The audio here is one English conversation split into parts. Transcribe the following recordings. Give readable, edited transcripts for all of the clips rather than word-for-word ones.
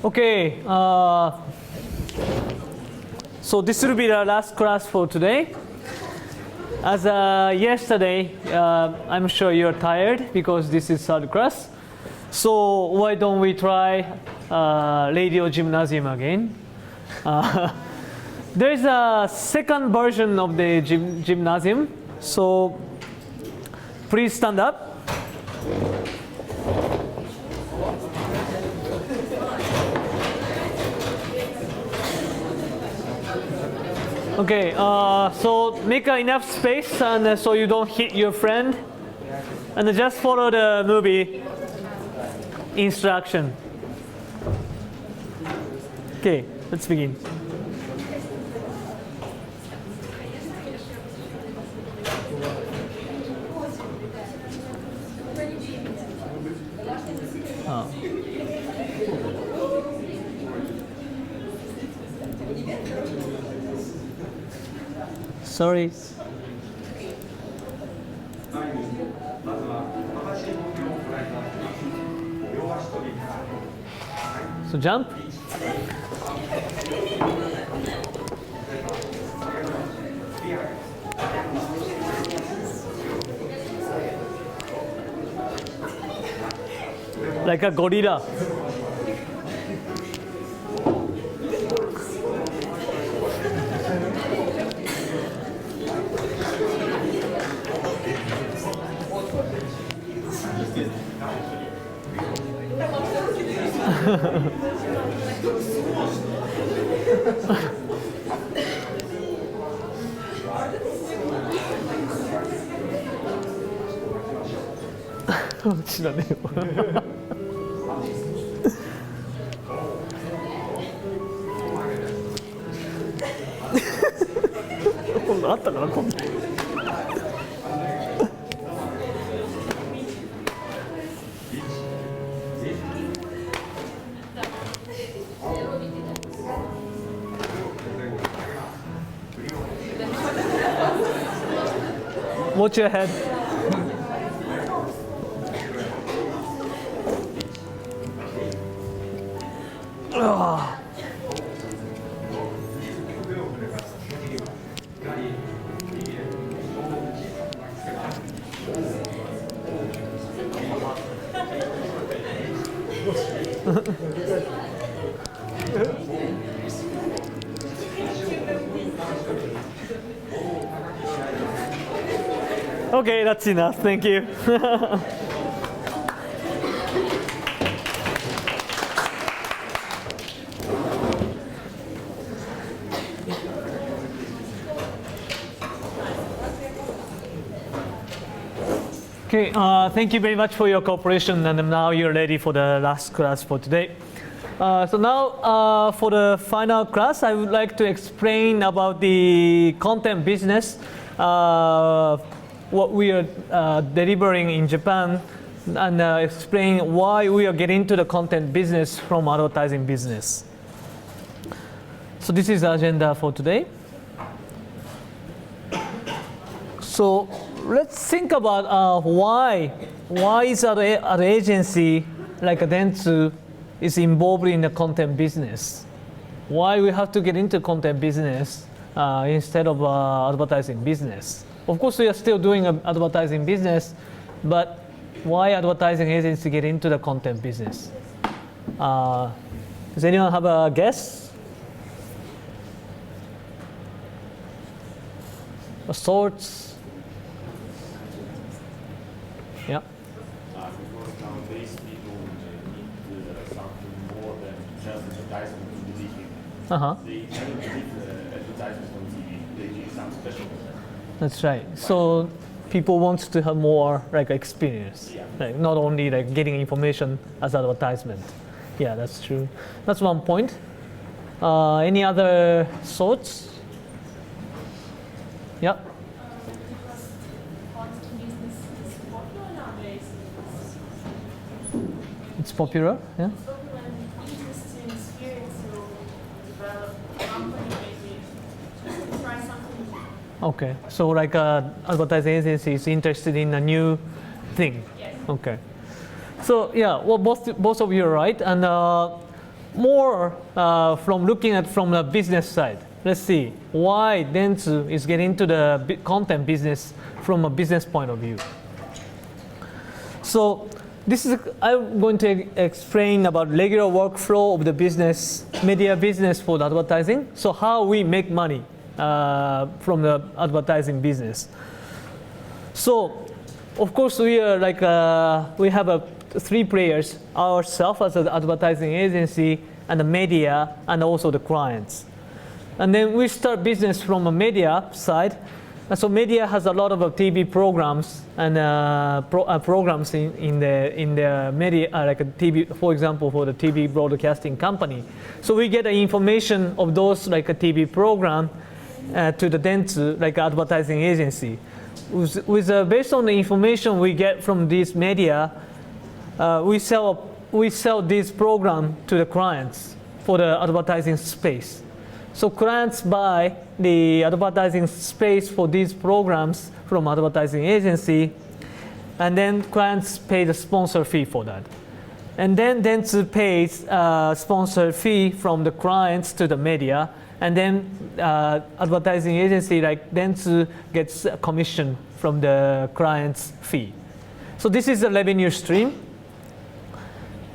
Okay, so this will be the last class for today. As yesterday, I'm sure you're tired because this is third class. So why don't we try radio gymnasium again? There is a second version of the gymnasium. So please stand up. Okay, so make enough space and so you don't hit your friend, and just follow the movie instruction. Okay, let's begin. Sorry. So jump. Like a gorilla. Watch your head. Okay, that's enough. Thank you. Okay, thank you very much for your cooperation, and now you're ready for the last class for today. So now for the final class, I would like to explain about the content business, what we are delivering in Japan, and explain why we are getting into the content business from advertising business. So this is the agenda for today. So let's think about why is an agency like a Dentsu is involved in the content business. Why we have to get into content business instead of advertising business. Of course, we are still doing advertising business, but why advertising agency get into the content business? Does anyone have a guess? A sorts? Yeah. Because nowadays people need something more than just advertisement to believe in. They never believe advertisements on TV. They need something special. That's right. So people want to have more like experience, like not only like getting information as advertisement. Yeah, that's true. That's one point. Any other thoughts? Yeah. It's popular, yeah. Okay, so like advertising agency is interested in a new thing. Yes. Okay, so yeah, well both of you are right, and more from looking at from the business side. Let's see why Dentsu is getting into the content business from a business point of view. So this is I'm going to explain about regular workflow of the business, media business for the advertising. So how we make money from the advertising business. So of course we are like we have three players: ourselves as an advertising agency, and the media, and also the clients. And then we start business from a media side. And so media has a lot of TV programs and programs in the media, like a TV, for example, for the TV broadcasting company. So we get the information of those like a TV program to the Dentsu, like advertising agency. Based on the information we get from these media, we sell this program to the clients for the advertising space. So clients buy the advertising space for these programs from advertising agency, and then clients pay the sponsor fee for that. And then Dentsu pays sponsor fee from the clients to the media, and then advertising agency like Dentsu gets a commission from the client's fee. So this is a revenue stream.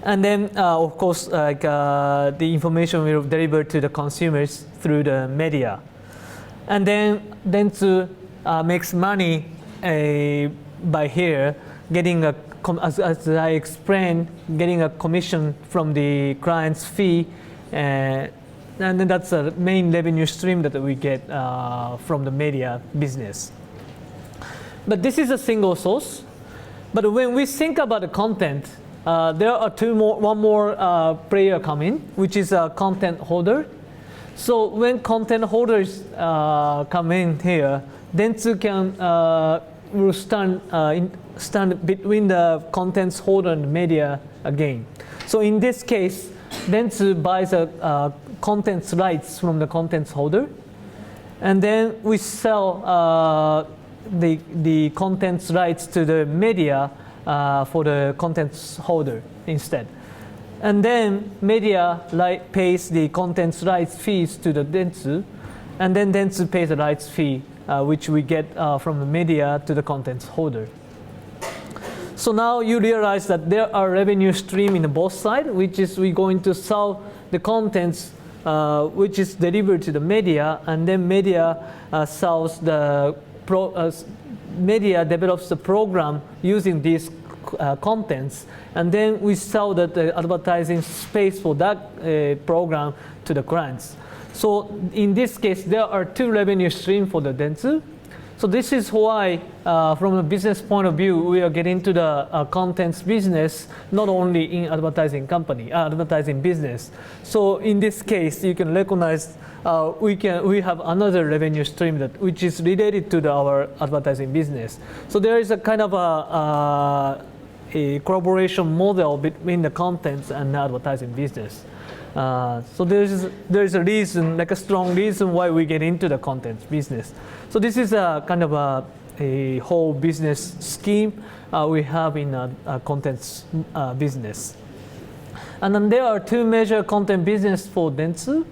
And then, of course, like the information will deliver to the consumers through the media. And then Dentsu makes money by here, getting as I explained, getting a commission from the client's fee, and then that's a main revenue stream that we get from the media business. But this is a single source. But when we think about the content, there are one more player come in, which is a content holder. So when content holders come in here, Dentsu will stand between the contents holder and media again. So in this case, Dentsu buys contents rights from the contents holder, and then we sell the contents rights to the media for the contents holder instead. And then media pays the contents rights fees to the Dentsu, and then Dentsu pays the rights fee, which we get from the media to the contents holder. So now you realize that there are revenue stream in both sides, which is we're going to sell the contents which is delivered to the media, and then media sells the media develops the program using these contents, and then we sell the advertising space for that program to the clients. So in this case, there are two revenue streams for the Dentsu. So this is why, from a business point of view, we are getting to the contents business, not only in advertising business. So in this case, you can recognize we have another revenue stream which is related to our advertising business. So there is a kind of a collaboration model between the contents and the advertising business. So there is a reason, like a strong reason why we get into the contents business. So this is a kind of a whole business scheme we have in a contents business. And then there are two major content business for Dentsu.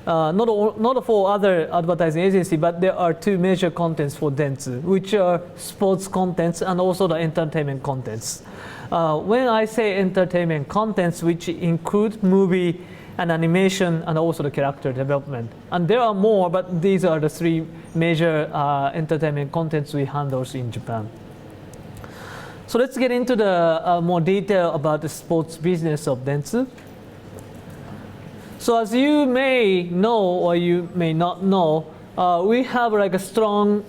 Not for other advertising agency, but there are two major contents for Dentsu, which are sports contents and also the entertainment contents. When I say entertainment contents, which include movie and animation and also the character development. And there are more, but these are the three major entertainment contents we handle in Japan. So let's get into the more detail about the sports business of Dentsu. So as you may know or you may not know, we have like a strong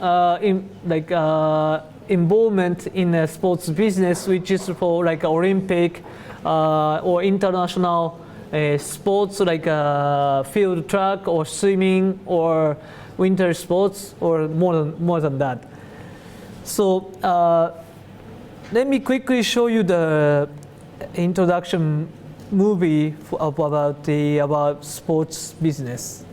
involvement in the sports business, which is for like Olympic or international sports like field track or swimming or winter sports or more than that. So let me quickly show you the introduction movie about sports business.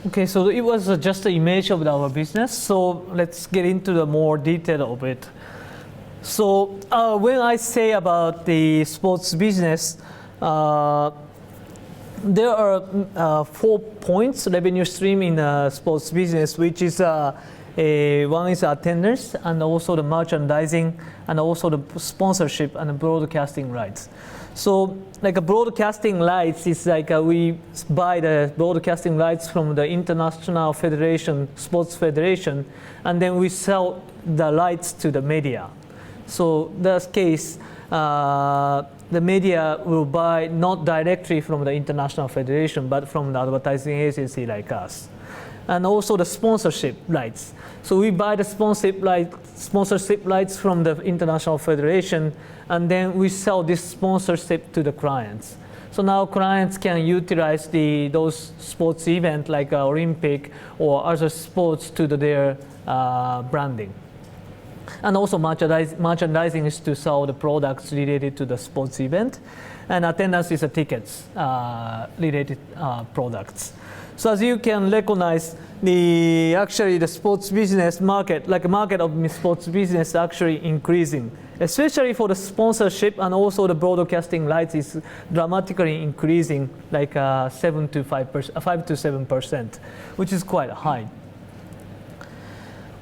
Okay, so it was just the image of our business. So let's get into the more detail of it. So when I say about the sports business, there are 4 points revenue stream in sports business, which is one is attendance, and also the merchandising, and also the sponsorship and the broadcasting rights. So like a broadcasting rights is like we buy the broadcasting rights from the International Federation, Sports Federation, and then we sell the rights to the media. So in this case, the media will buy not directly from the International Federation, but from the advertising agency like us. And also the sponsorship rights. So we buy the sponsorship rights from the International Federation, and then we sell this sponsorship to the clients. So now clients can utilize those sports events like Olympic or other sports to their branding. And also merchandising is to sell the products related to the sports event, and attendance is the tickets related products. So as you can recognize, actually the sports business market, like market of sports business, actually increasing, especially for the sponsorship, and also the broadcasting rights is dramatically increasing, like 5 to 7%, which is quite high.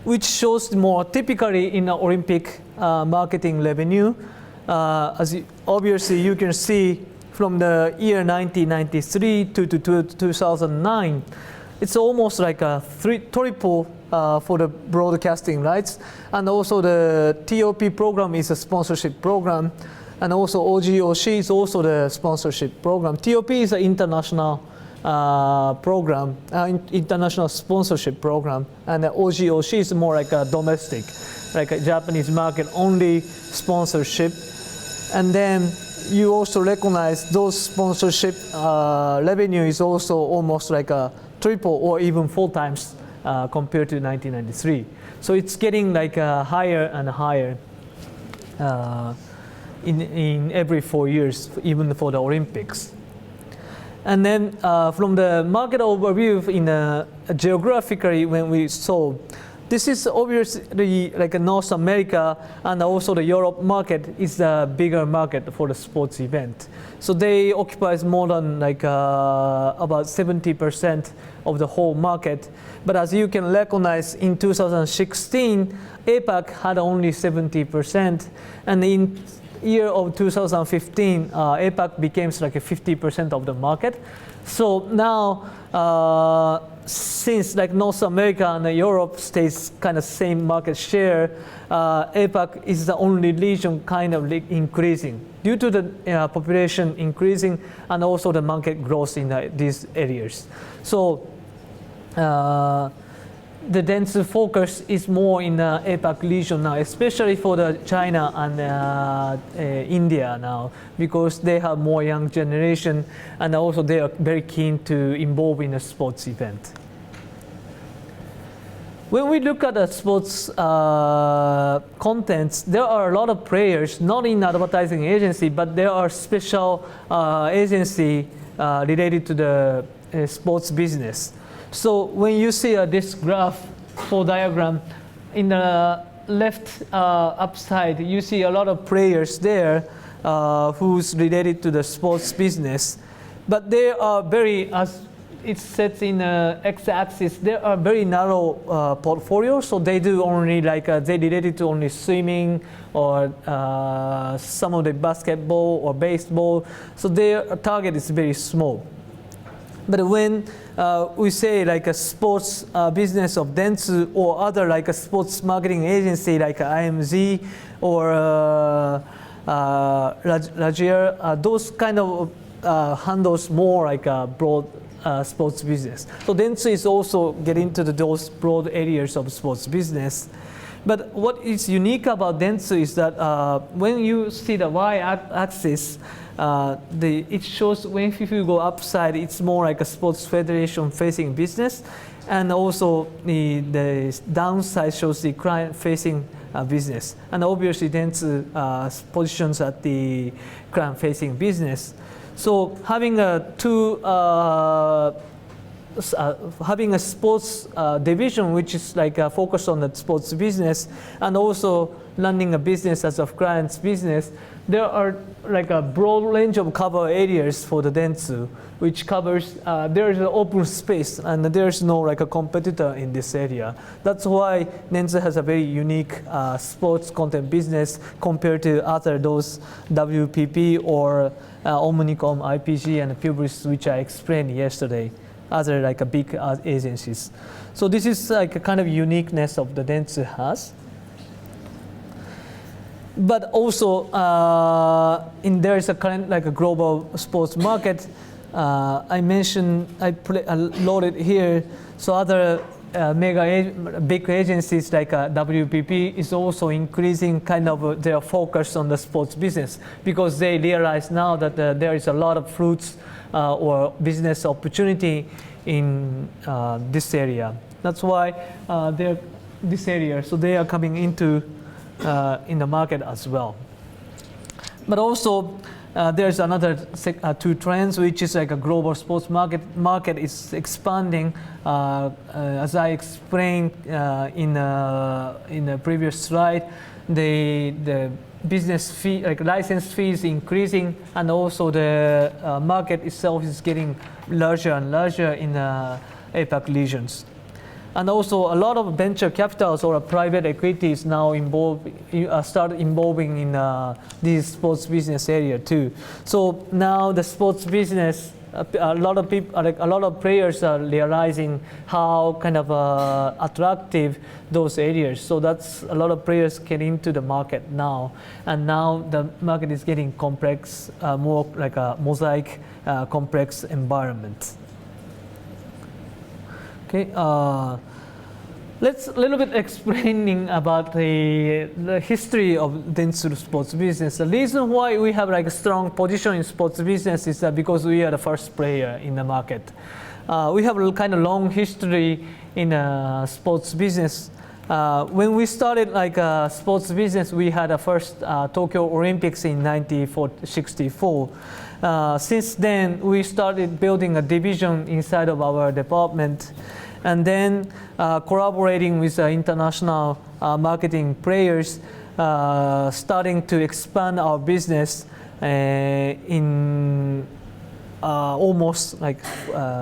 Which shows more typically in the Olympic marketing revenue. Obviously you can see from the year 1993 to 2009, it's almost like a triple for the broadcasting rights. And also the TOP program is a sponsorship program, and also OGOC is also the sponsorship program. TOP is an international program, international sponsorship program, and the OGOC is more like a domestic, like a Japanese market only sponsorship. And then you also recognize those sponsorship revenue is also almost like a triple or even 4 times compared to 1993. So it's getting like higher and higher in every 4 years, even for the Olympics. And then from the market overview geographically, when we saw, this is obviously like a North America, and also the Europe market is a bigger market for the sports event. So they occupy more than like about 70% of the whole market. But as you can recognize, in 2016, APAC had only 70%, and in year of 2015, APAC became like a 50% of the market. So now, since like North America and Europe stays kind of same market share, APAC is the only region kind of increasing due to the population increasing and also the market growth in these areas. So the Dentsu focus is more in the APAC region now, especially for the China and India now, because they have more young generation, and also they are very keen to involve in a sports event. When we look at the sports contents, there are a lot of players, not in advertising agency, but there are special agency related to the sports business. So when you see this graph or diagram, in the left upside, you see a lot of players there who's related to the sports business. But they are very, as it sets in x-axis, they are very narrow portfolio. So they do only like, they related to only swimming or some of the basketball or baseball. So their target is very small. But when we say like a sports business of Dentsu or other like a sports marketing agency like IMZ or Ragier, those kind of handles more like a broad sports business. So Dentsu is also getting into those broad areas of sports business. But what is unique about Dentsu is that when you see the y-axis, it shows when if you go upside, it's more like a sports federation facing business, and also the downside shows the client facing business. And obviously Dentsu positions at the client facing business. So having two having a sports division which is like focused on the sports business, and also running a business as a client's business, there are like a broad range of cover areas for the Dentsu, which covers, there is an open space and there's no like a competitor in this area. That's why Dentsu has a very unique sports content business compared to other those WPP or Omnicom, IPG, and Publicis, which I explained yesterday, other like a big agencies. So this is like a kind of uniqueness of the Dentsu has. But also, there is a current like a global sports market. I mentioned, I loaded here. So other big agencies like WPP is also increasing kind of their focus on the sports business, because they realize now that there is a lot of fruits or business opportunity in this area. That's why they're this area. So they are coming into in the market as well. But also there's another two trends, which is like a global sports market is expanding. As I explained in the previous slide, the business fee, like license fees, increasing, and also the market itself is getting larger and larger in APAC regions. And also a lot of venture capitals or private equities now start involving in this sports business area too. So now the sports business, a lot of people, like a lot of players are realizing how kind of attractive those areas. So that's a lot of players get into the market now, and now the market is getting complex, more like a mosaic, complex environment. Okay, let's a little bit explaining about the history of Dentsu sports business. The reason why we have like a strong position in sports business is that because we are the first player in the market. We have a kind of long history in sports business. When we started like sports business, we had a first Tokyo Olympics in 1964. Since then, we started building a division inside of our department, and then collaborating with international marketing players, starting to expand our business in almost like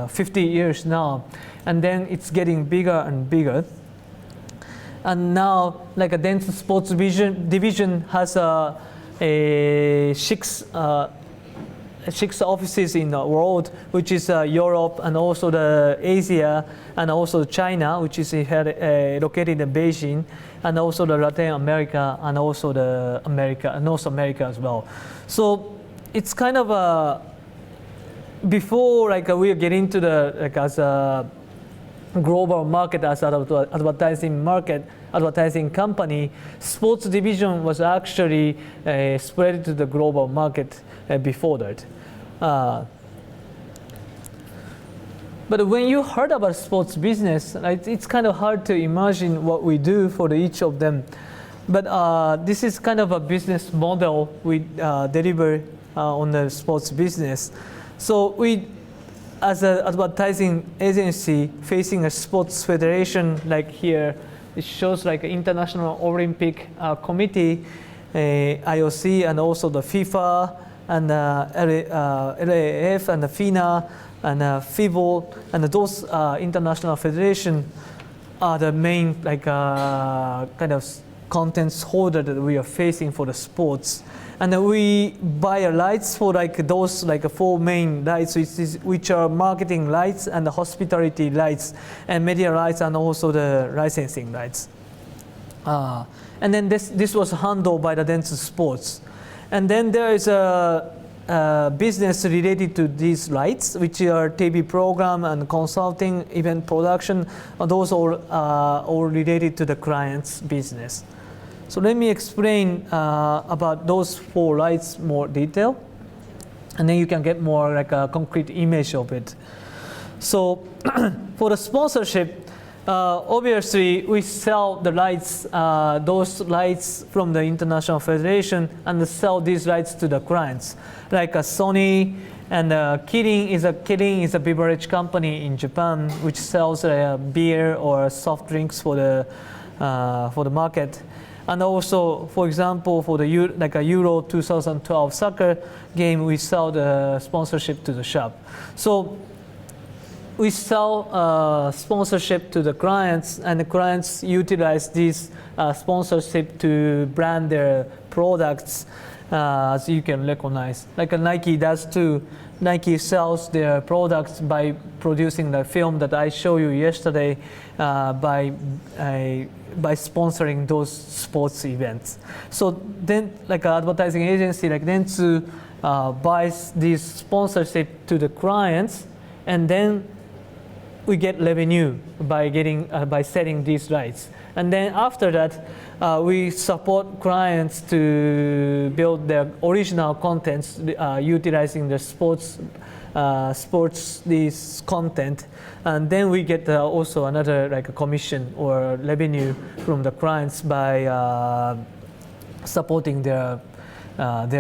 50 years now. And then it's getting bigger and bigger. And now, like a Dentsu sports division has six offices in the world, which is Europe, and also the Asia, and also China, which is located in Beijing, and also the Latin America, and also the North America as well. So it's kind of before like we get into the like as a global market, as an advertising company, sports division was actually spread to the global market before that. But when you heard about sports business, it's kind of hard to imagine what we do for each of them. But this is kind of a business model we deliver on the sports business. So we, as an advertising agency facing a sports federation, like here, it shows like International Olympic Committee, IOC, and also the FIFA, and LAF, and the FINA, and FIBO, and those international federation are the main like kind of contents holder that we are facing for the sports. And then we buy rights for like those like four main rights, which are marketing rights and the hospitality rights and media rights and also the licensing rights. And then this was handled by the Dentsu Sports. And then there is a business related to these rights, which are TV program and consulting, event production. Those all related to the client's business. So let me explain about those four rights more detail, and then you can get more like a concrete image of it. So for the sponsorship, obviously we sell the rights, those rights from the International Federation, and sell these rights to the clients, like a Sony. And Kirin is a beverage company in Japan which sells beer or soft drinks for the market. And also, for example, for the Euro 2012 soccer game, we sell the sponsorship to the shop. So we sell sponsorship to the clients, and the clients utilize this sponsorship to brand their products, as you can recognize. Like Nike does too. Nike sells their products by producing the film that I showed you yesterday, by sponsoring those sports events. So then, like an advertising agency like Dentsu buys this sponsorship to the clients, and then we get revenue by selling these rights. And then after that, we support clients to build their original contents, utilizing the sports this content, and then we get also another like a commission or revenue from the clients by supporting their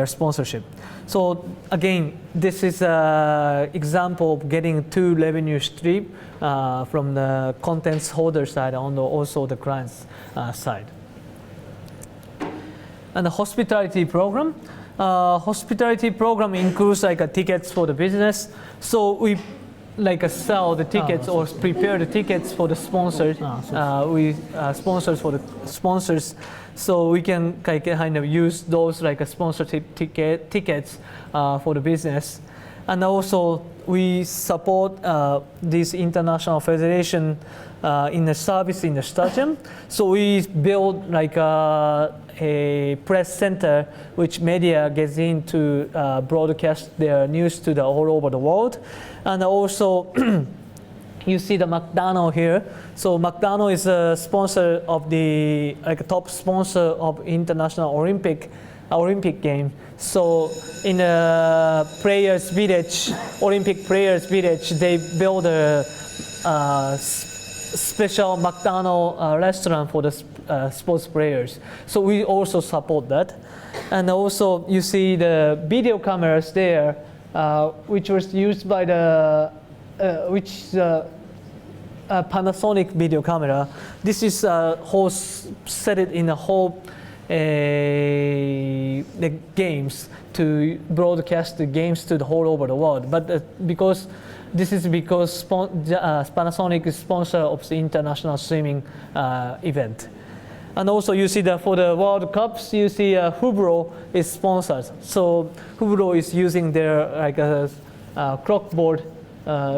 sponsorship. So again, this is an example of getting two revenue streams from the contents holder side and also the client's side. And the hospitality program. Hospitality program includes like tickets for the business. So we sell the tickets or prepare the tickets for the sponsors. We sponsors for the sponsors, so we can kind of use those like a sponsorship tickets for the business. And also we support this international federation in the service in the stadium. So we build like a press center which media gets in to broadcast their news to all over the world. And also you see the McDonald's here. So McDonald's is a sponsor of the top sponsor of International Olympic game. So in the Players Village, Olympic Players Village, they build a special McDonald's restaurant for the sports players. So we also support that. And also you see the video cameras there, which was used by the Panasonic video camera. This is set it in a whole the games to broadcast the games to the whole over the world. But because Panasonic is sponsor of the international swimming event. And also you see that for the World Cups, you see Subaru is sponsored. So Subaru is using their clockboard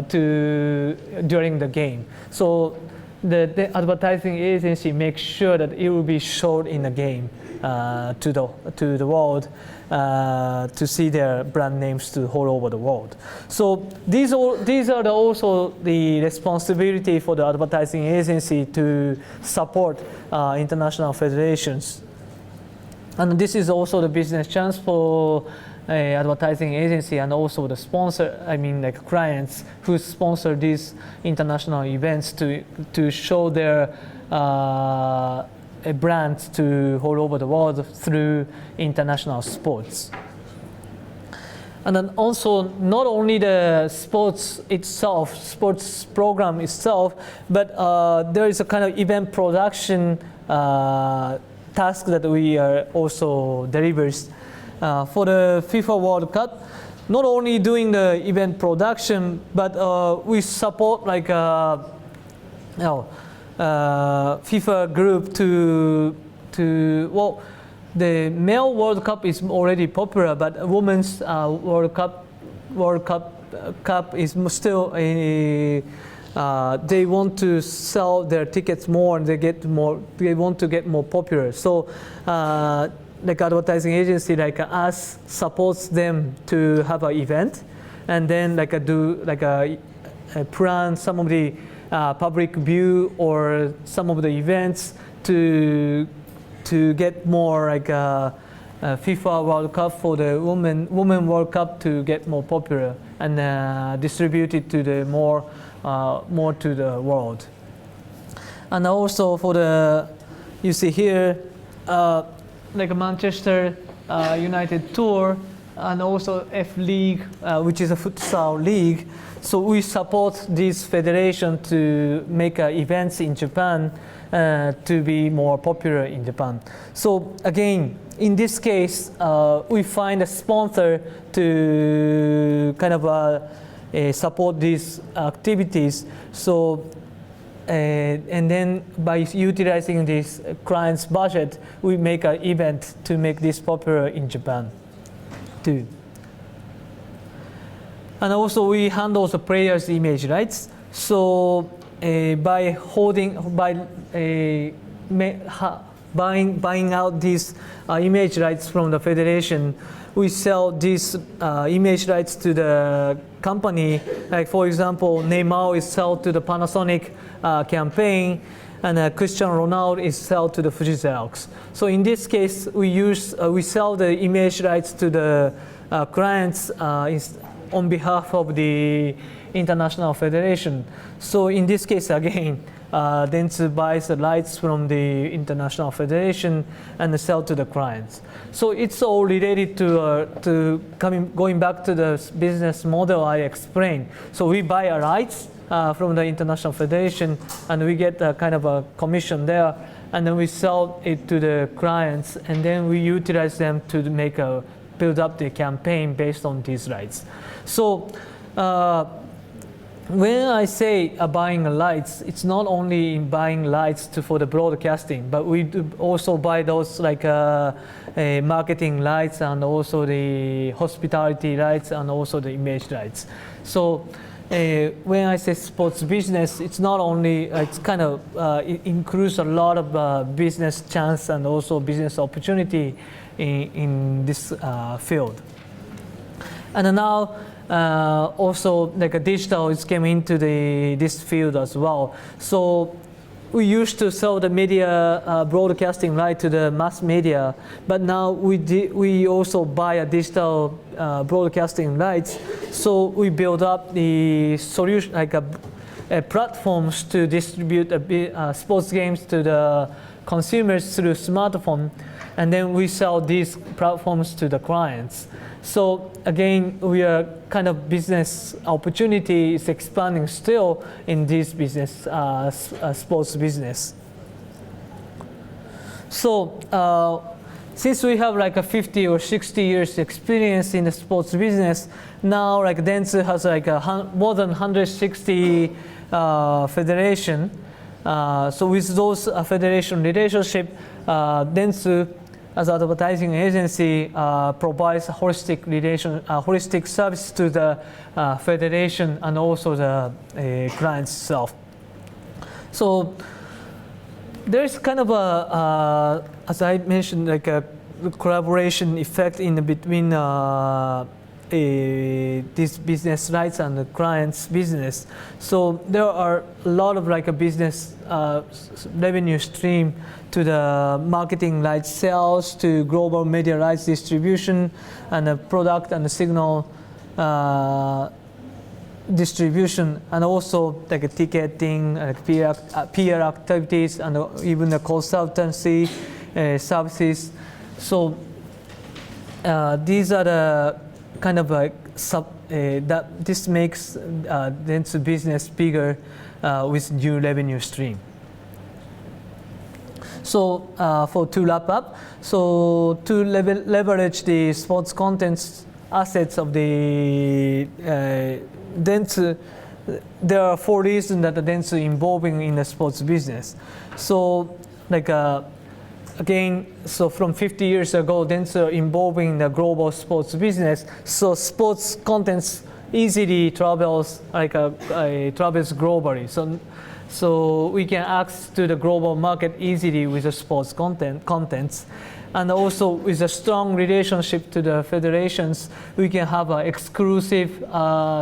during the game. So the advertising agency makes sure that it will be shown in the game to the world to see their brand names to all over the world. So these are also the responsibility for the advertising agency to support international federations. And this is also the business chance for advertising agency and also the sponsor, clients who sponsor these international events to show their brands to all over the world through international sports. And then also not only the sports program itself, but there is a kind of event production task that we are also delivers. For the FIFA World Cup, not only doing the event production, but we support FIFA group to the male World Cup is already popular, but women's World Cup is still they want to sell their tickets more and they want to get more popular. So advertising agency like us supports them to have an event, and then plan some of the public view or some of the events to get more FIFA World Cup for the women World Cup to get more popular and distribute it to the more to the world. And also for the, you see here, like a Manchester United tour, and also F League, which is a futsal league. So we support this federation to make events in Japan to be more popular in Japan. So again, in this case, we find a sponsor to kind of support these activities. So, and then by utilizing this client's budget, we make an event to make this popular in Japan too. And also we handle the players' image rights. So by buying out these image rights from the federation, we sell these image rights to the company. Like for example, Neymar is sold to the Panasonic campaign, and Cristiano Ronaldo is sold to the Fuji Xerox. So in this case, we sell the image rights to the clients on behalf of the international federation. So in this case, again, Dentsu buys the rights from the international federation and sell to the clients. So it's all related to going back to the business model I explained. So we buy a rights from the international federation, and we get a kind of a commission there, and then we sell it to the clients, and then we utilize them to build up the campaign based on these rights. So when I say buying rights, it's not only in buying rights for the broadcasting, but we do also buy those like marketing rights, and also the hospitality rights, and also the image rights. So when I say sports business, it's not only, it's kind of, it includes a lot of business chance and also business opportunity in this field. And now also like a digital is came into this field as well. So we used to sell the media broadcasting right to the mass media, but now we also buy a digital broadcasting rights. So we build up the solution, like platforms to distribute sports games to the consumers through smartphone, and then we sell these platforms to the clients. So again, we are kind of business opportunity is expanding still in this business, sports business. So since we have like a 50 or 60 years experience in the sports business, now like Dentsu has like more than 160 federation. So with those federation relationship, Dentsu as an advertising agency provides holistic service to the federation and also the clients itself. So there's kind of a, as I mentioned, like a collaboration effect in between this business rights and the client's business. So there are a lot of like a business revenue stream to the marketing rights sales, to global media rights distribution, and the product and the signal distribution, and also like a ticketing, like PR activities, and even the consultancy services. So these are the kind of like that this makes Dentsu business bigger with new revenue stream. So to wrap up, so to leverage the sports contents assets of the Dentsu, there are 4 reasons that the Dentsu involving in the sports business. So like again, so from 50 years ago, Dentsu involving the global sports business. So sports contents easily travels travels globally. So we can access to the global market easily with the sports contents. And also with a strong relationship to the federations, we can have an exclusive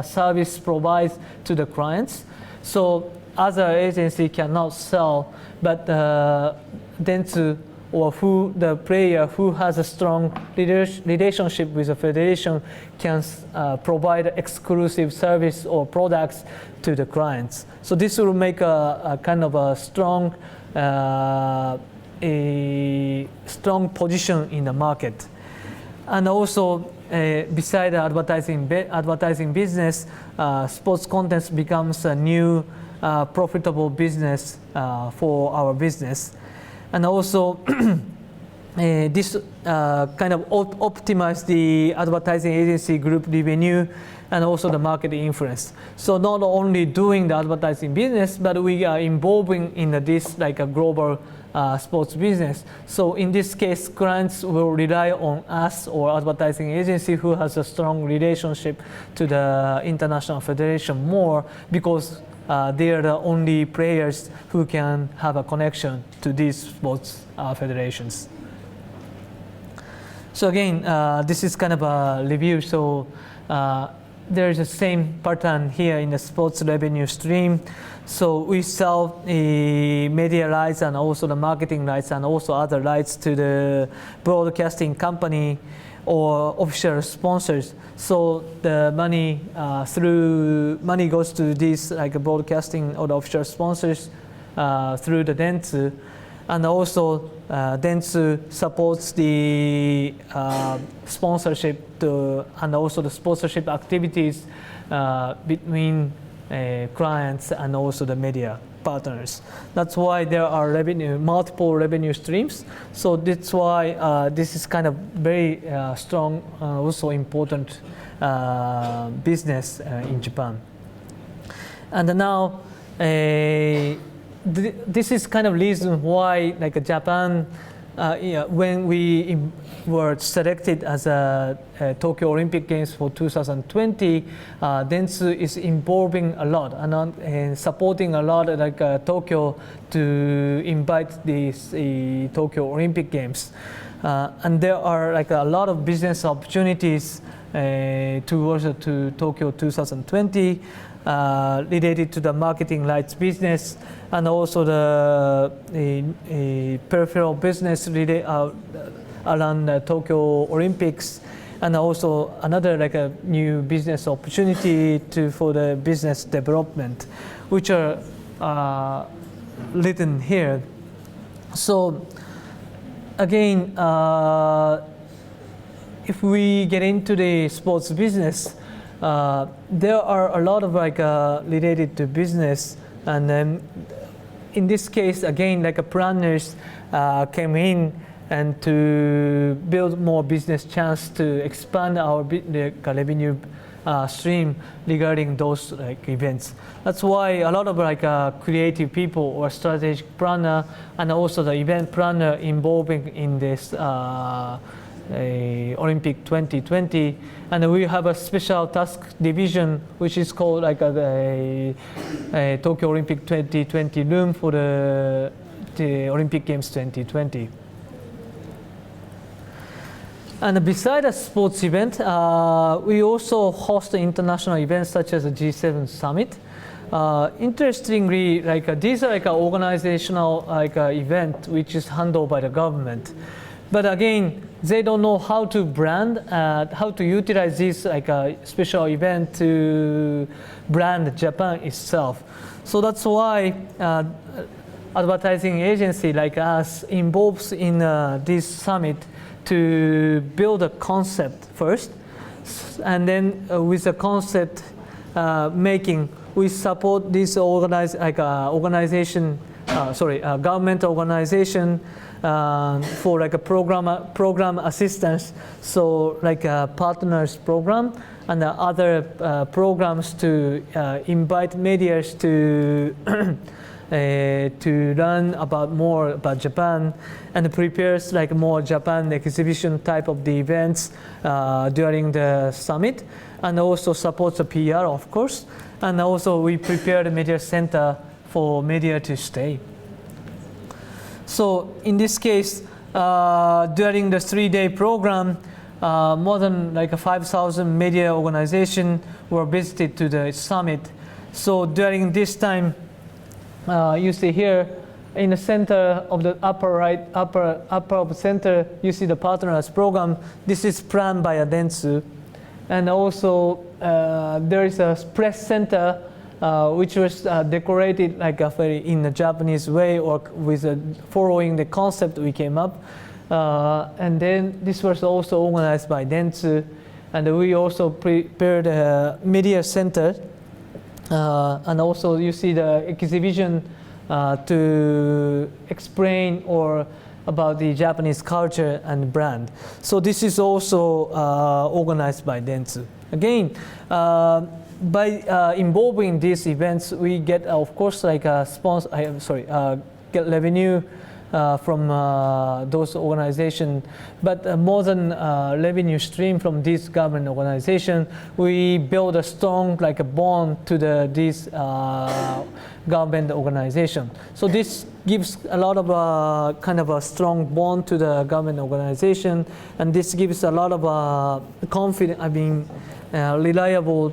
service provided to the clients. So other agency cannot sell, but Dentsu or who the player who has a strong relationship with the federation can provide exclusive service or products to the clients. So this will make a kind of a strong position in the market. And also, beside the advertising business, sports content becomes a new profitable business for our business. And also, this kind of optimize the advertising agency group revenue and also the market influence. So not only doing the advertising business, but we are involving in this like a global sports business. So in this case, clients will rely on us or advertising agency who has a strong relationship to the international federation more, because they are the only players who can have a connection to these sports federations. So again, this is kind of a review. So there is the same pattern here in the sports revenue stream. So we sell the media rights and also the marketing rights and also other rights to the broadcasting company or official sponsors. So the money goes to these like broadcasting or the official sponsors through the Dentsu, and also Dentsu supports the sponsorship and also the sponsorship activities between clients and also the media partners. That's why there are multiple revenue streams. So that's why this is kind of very strong, also important business in Japan. And now, this is kind of reason why, like Japan, when we were selected as a Tokyo Olympic Games for 2020, Dentsu is involving a lot and supporting a lot, like Tokyo, to invite these Tokyo Olympic Games, and there are like a lot of business opportunities towards to Tokyo 2020. Related to the marketing rights business and also the peripheral business around the Tokyo Olympics, and also another like a new business opportunity for the business development, which are written here. So again, if we get into the sports business, there are a lot of like related to business, and then in this case again like planners came in and to build more business chance to expand our revenue stream regarding those like events. That's why a lot of like creative people or strategic planner and also the event planner involving in this Olympic 2020, and we have a special task division which is called like a Tokyo Olympic 2020 room for the Olympic Games 2020. And beside a sports event, we also host international events such as the G7 Summit. Interestingly, like these are like an organizational like event which is handled by the government. But again, they don't know how to brand, how to utilize this like a special event to brand Japan itself. So that's why advertising agency like us involves in this summit to build a concept first, and then with the concept making, we support this government organization for like a program assistance, so like a partners program and other programs to invite media to learn more about Japan, and prepares like more Japan exhibition type of the events during the summit, and also supports the PR of course, and also we prepare the media center for media to stay. So in this case, during the 3-day program, more than like 5,000 media organizations were visited to the summit. So during this time, you see here, in the center of the upper right, upper of the center, you see the partners program. This is planned by Dentsu. And also there is a press center which was decorated like a very in a Japanese way, or with following the concept we came up. And then this was also organized by Dentsu, and we also prepared a media center. And also you see the exhibition to explain or about the Japanese culture and brand. So this is also organized by Dentsu. Again, by involving these events, we get, of course, like a get revenue from those organizations. But more than revenue stream from this government organization, we build a strong like a bond to this government organization. So this gives a lot of kind of a strong bond to the government organization, and this gives a lot of reliable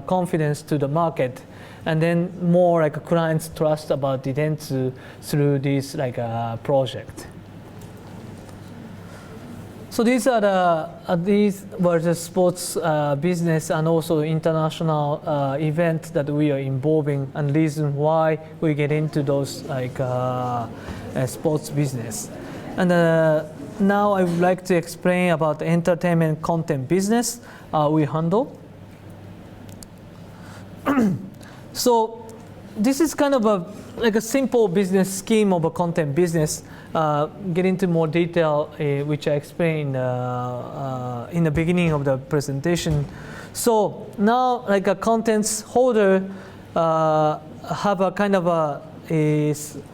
confidence to the market, and then more like clients trust about the Dentsu through this like project. So these were the sports business and also international events that we are involving, and reason why we get into those like sports business. And now I would like to explain about the entertainment content business we handle. So this is kind of like a simple business scheme of a content business. Get into more detail, which I explained in the beginning of the presentation. So now, like a contents holder have a kind of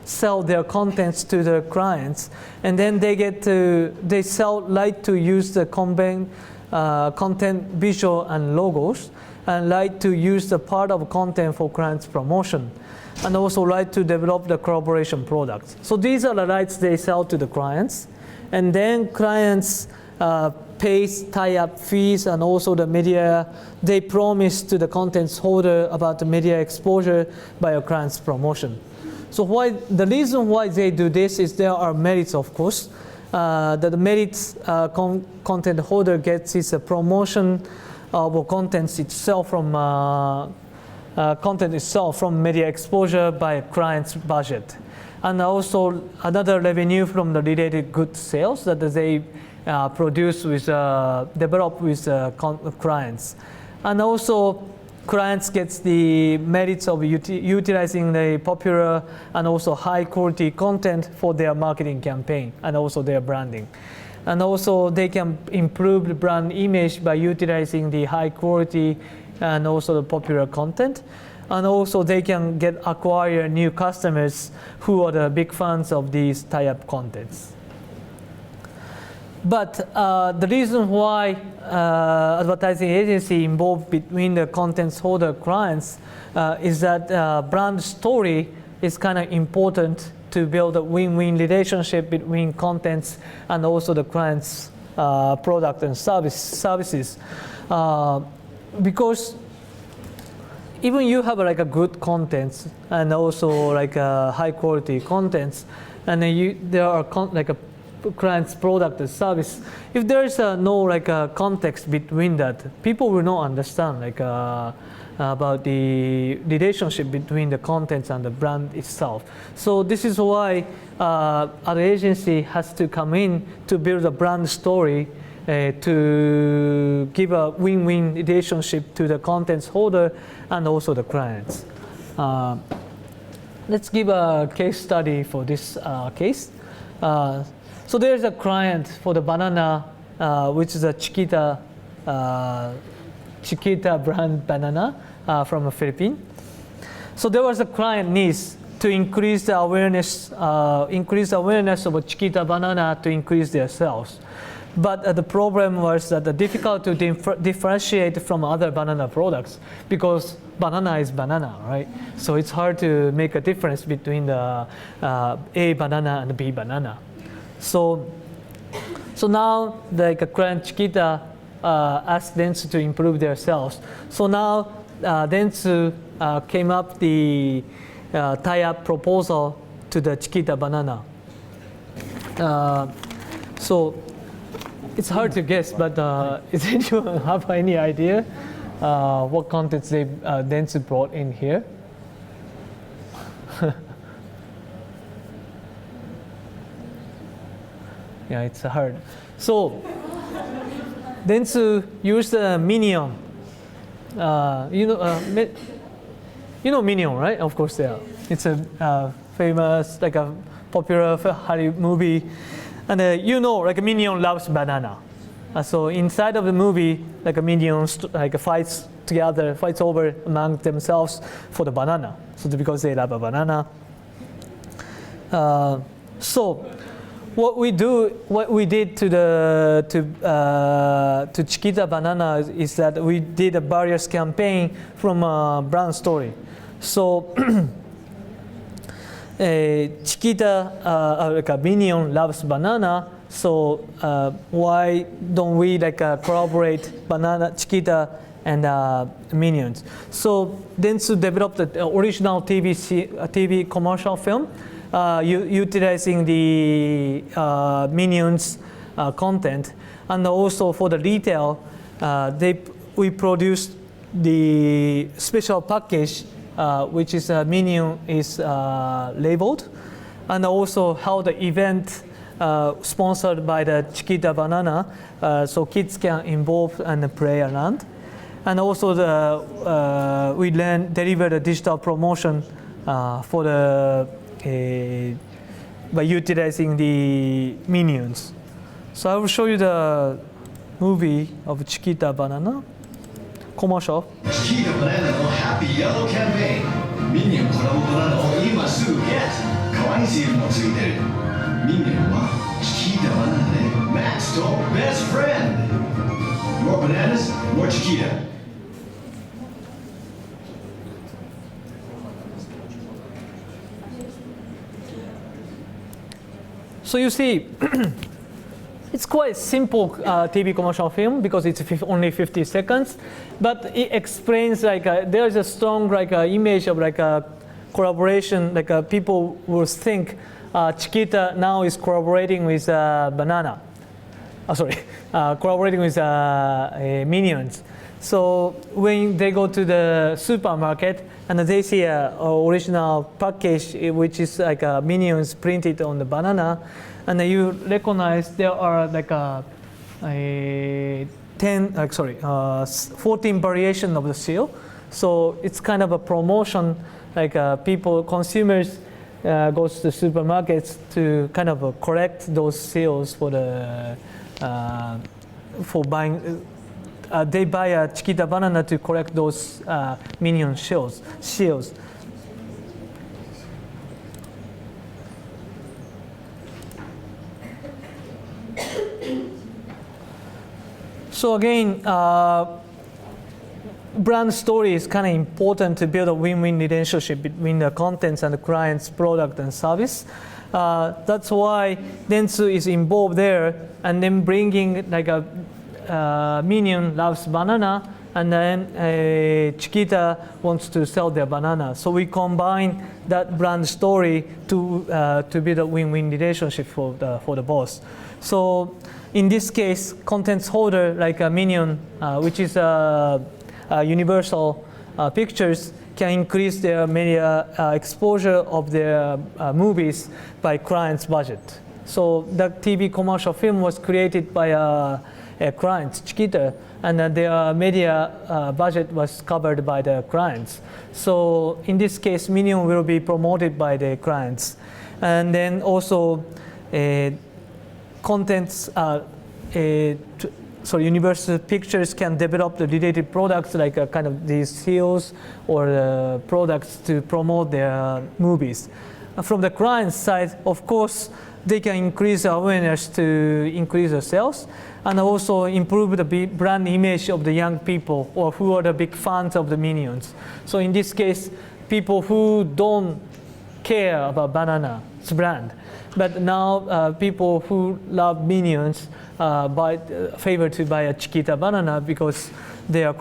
sell their contents to their clients, and then they like to use the content visual and logos, and like to use the part of content for clients promotion, and also like to develop the collaboration products. So these are the rights they sell to the clients, and then clients pay tie-up fees, and also the media, they promise to the contents holder about the media exposure by a client's promotion. So the reason why they do this is there are merits, of course. The merits content holder gets is a promotion of contents itself from content itself from media exposure by a client's budget, and also another revenue from the related goods sales that they produce with develop with clients, and also clients gets the merits of utilizing the popular and also high quality content for their marketing campaign and also their branding. And also they can improve the brand image by utilizing the high quality and also the popular content. And also they can acquire new customers who are the big fans of these tie-up contents. But the reason why advertising agency involved between the contents holder clients is that brand story is kind of important to build a win-win relationship between contents and also the client's product and services. Because even you have like a good contents and also like a high quality contents, and then there are like a client's product and service. If there is no like a context between that, people will not understand like about the relationship between the contents and the brand itself. So this is why our agency has to come in to build a brand story to give a win-win relationship to the contents holder and also the clients. Let's give a case study for this case. So there's a client for the banana, which is a Chiquita brand banana from the Philippines. So there was a client needs to increase the awareness of a Chiquita banana to increase their sales. But the problem was that difficult to differentiate from other banana products, because banana is banana, right? So it's hard to make a difference between the A banana and B banana. So now like a client Chiquita asked Dentsu to improve their sales. So now Dentsu came up the tie-up proposal to the Chiquita banana. So it's hard to guess, but does anyone have any idea what contents they Dentsu brought in here? Yeah, it's hard. So Dentsu used Minion. You know Minion, right? Of course, yeah. It's a famous, like a popular Hollywood movie, and like a Minion loves banana. So inside of the movie, like a Minion fights over among themselves for the banana. So because they love a banana. So what we did to Chiquita banana is that we did a various campaign from a brand story. So Chiquita, like a Minion loves banana. So why don't we collaborate banana Chiquita and Minions? So Dentsu developed the original TV commercial film, utilizing the Minions content, and also for the retail, we produced the special package, which is Minion is labeled, and also how the event sponsored by the Chiquita banana, so kids can involve and play around, and also we deliver the digital promotion for the by utilizing the Minions. So I will show you the movie of Chiquita banana commercial. Chiquita banana の Happy Yellow Campaign ミニオンコラボバナナを今すぐ Get 可愛いシールもついてるミニオンはチキータバナナで Max と Best Friend More bananas, more Chiquita. So you see, it's quite simple TV commercial film because it's only 50 seconds, but it explains there is a strong image of a collaboration. People will think Chiquita now is collaborating with banana. Collaborating with Minions. So when they go to the supermarket and they see an original package which is Minions printed on the banana, and you recognize there are 14 variation of the seal. So it's kind of a promotion, consumers goes to supermarkets to kind of collect those seals for the for buying. They buy a Chiquita banana to collect those Minion seals. So again, brand story is kind of important to build a win-win relationship between the contents and the client's product and service. That's why Dentsu is involved there, and then bringing Minion loves banana, and then Chiquita wants to sell their banana. So we combine that brand story to build a win-win relationship for the boss. So in this case, contents holder like a Minion, which is Universal Pictures, can increase their media exposure of their movies by client's budget. So the TV commercial film was created by a client, Chiquita, and their media budget was covered by the clients. So in this case, Minion will be promoted by the clients. And then also Universal Pictures can develop the related products kind of these seals or products to promote their movies. From the client side, of course, they can increase awareness to increase the sales and also improve the brand image of the young people or who are the big fans of the Minions. So in this case, people who don't care about banana's brand, but now people who love Minions favor to buy a Chiquita banana because they are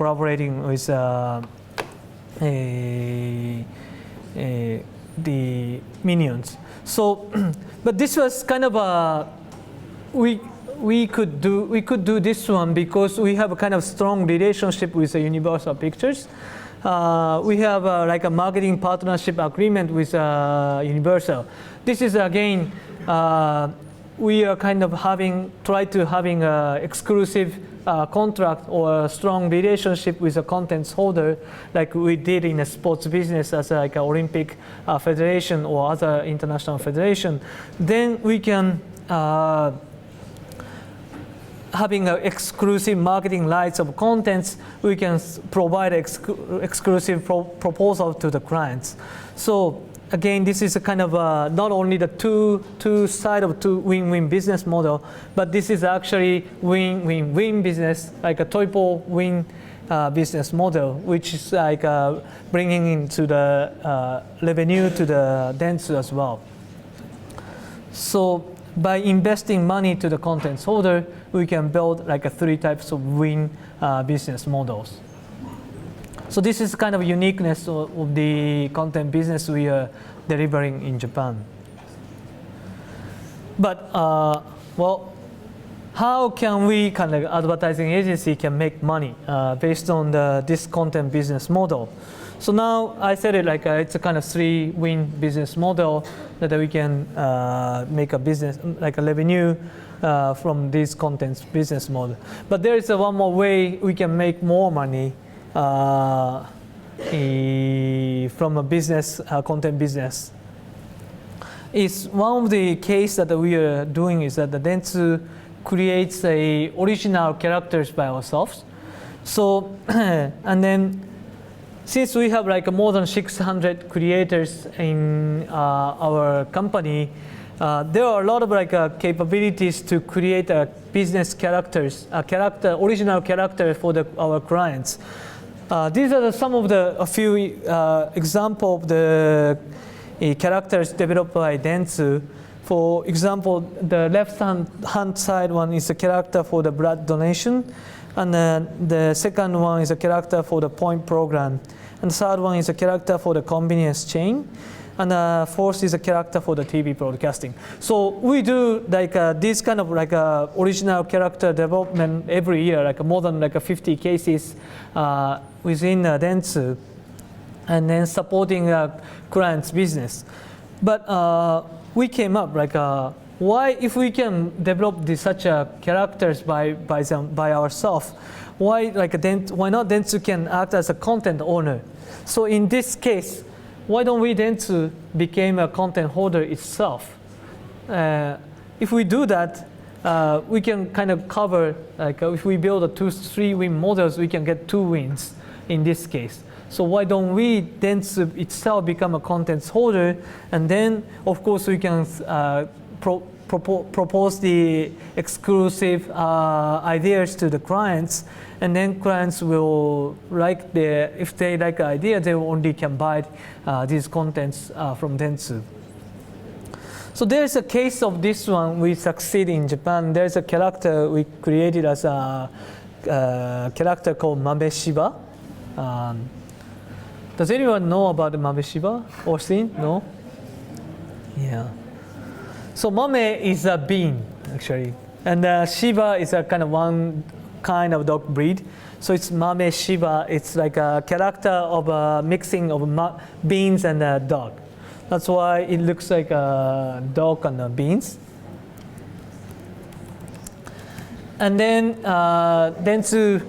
the minions. So, but this was kind of a we could do this one because we have a kind of strong relationship with the Universal Pictures. We have like a marketing partnership agreement with Universal. This is again we are kind of having a exclusive contract or a strong relationship with a content holder, like we did in a sports business as like an Olympic federation or other international federation. Then we can having an exclusive marketing rights of contents, we can provide exclusive proposal to the clients. So again, this is a kind of not only the two side of two win-win business model, but this is actually win-win-win business, like a triple win business model, which is like bringing into the revenue to the Dentsu as well. So by investing money to the content holder, we can build like three types of win business models. So this is kind of uniqueness of the content business we are delivering in Japan. But well, how can we kind of advertising agency can make money based on this content business model? So now I said it like it's a kind of three-win business model that we can make a business like a revenue from this content business model. But there is one more way we can make more money from a business content business. Is one of the case that we are doing is that the Dentsu creates a original characters by ourselves. So and then since we have like more than 600 creators in our company, there are a lot of like capabilities to create business characters, original character for our clients. These are some of a few example of the characters developed by Dentsu. For example, the left-hand side one is a character for the blood donation, and the second one is a character for the point program, and the third one is a character for the convenience chain, and the fourth is a character for the TV broadcasting. So we do like this kind of like original character development every year, like more than like 50 cases within Dentsu, and then supporting clients' business. But we came up like why, if we can develop such characters by ourselves, why not Dentsu can act as a content owner? So in this case, why don't we Dentsu become a content holder itself? If we do that, we can kind of cover, like if we build a 2-3 win models, we can get 2 wins in this case. So why don't we Dentsu itself become a content holder, and then of course we can propose the exclusive ideas to the clients, and then clients will like if they like the idea, they only can buy these contents from Dentsu. So there's a case of this one. We succeed in Japan. There's a character we created as a character called Mabeshiba. Does anyone know about the Mabeshiba or seen? No? Yeah. So Mame is a bean, actually. And Shiba is a one kind of dog breed. So it's Mame Shiba. It's like a character of a mixing of beans and a dog. That's why it looks like a dog and beans. And then Dentsu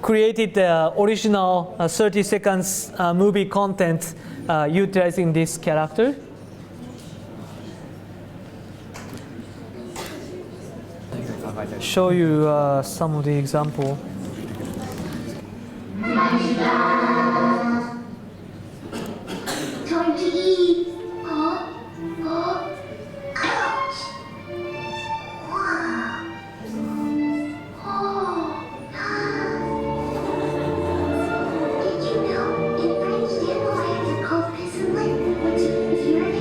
created the original 30 seconds movie content utilizing this character. Show you some of the example. Time to eat. Ouch. Did you know in French dandelions are called pissenlit, which means you're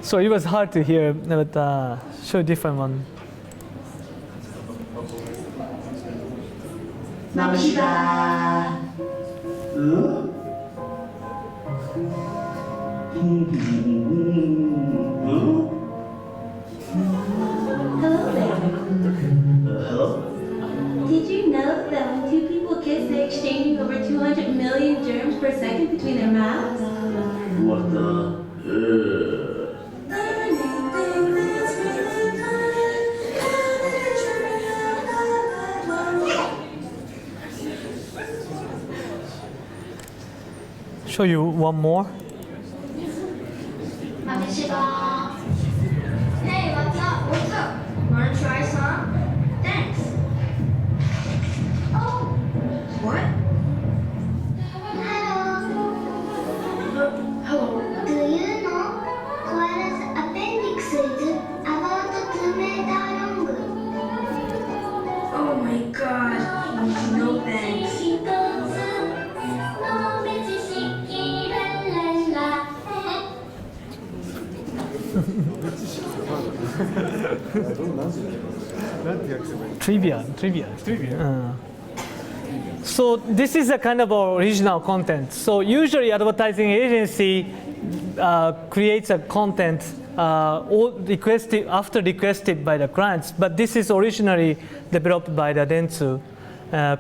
So it was hard to hear, but show a different one. 豆柴Hello there. Hello? Did you know that when two people kiss, they're exchanging over 200 million germs per second between their mouths? What the? Show you one more. 豆柴 Hey, what's up? What's up? Wanna try some? Thanks. Oh. What? Hello. Do you know koala's appendix is about 2 meters long? Oh my god. No thanks. Trivia. So this is a kind of original content. So usually advertising agency creates a content after requested by the clients, but this is originally developed by the Dentsu